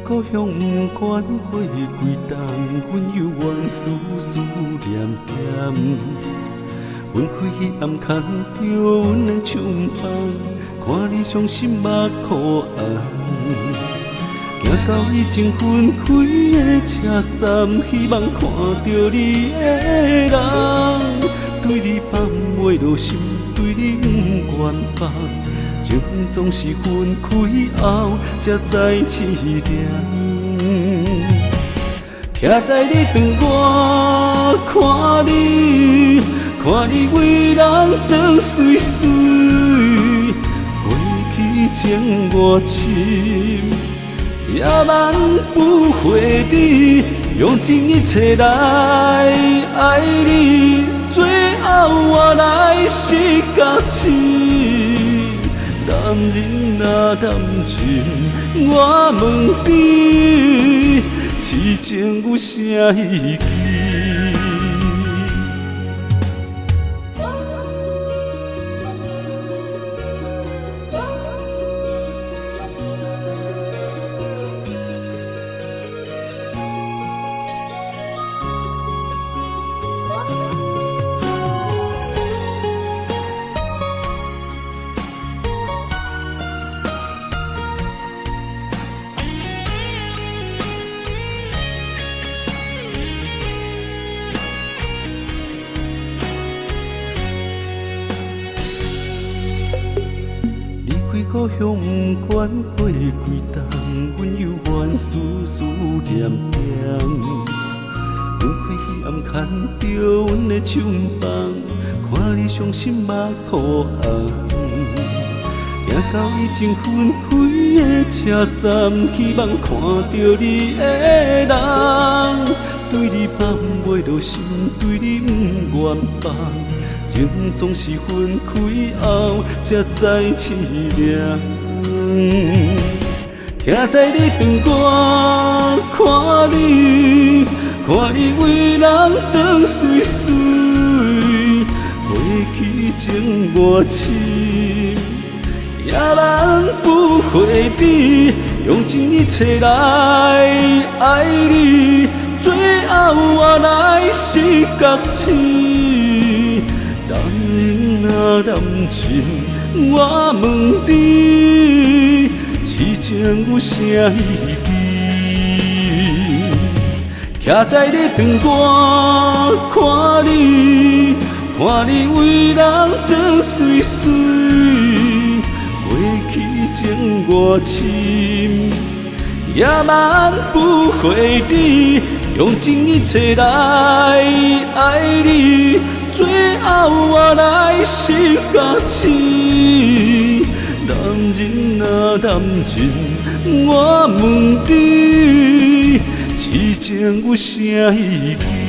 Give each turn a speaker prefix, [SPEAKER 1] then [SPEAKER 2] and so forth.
[SPEAKER 1] 故乡不管过几冬，阮犹原丝丝念念。阮开彼暗牵着阮的手棒，看你伤心目哭红。行到已经分开的车站，希望看到你的人，对你放袂落心，对你不愿放。情总是分开后才知凄凉，徛在你窗外看你，看你为人装水水，过去情我深，也万不回你，用尽一切来爱你，最后我来是假痴。男人啊男人，我问你，痴情有啥意义？故乡不管过几冬，阮犹原丝丝念念。阮开彼暗牵着阮的手棒，看你伤心目哭红。行到已经分开的车站，希望看到你的人，对你放袂落心，对你不愿放。情总是分开后才知凄凉，徛在你窗外看你，看你为人装水水，过去情我深，也万不回你，用尽一切来爱你，最后我来是假痴。男人啊男人，我问你，痴情有啥意义？徛在你窗外看你，看你为人装水水，过去情我深，也万不回你，用尽一切来爱你。最后我来是假痴，男人啊男人，我问你，痴情有啥意义？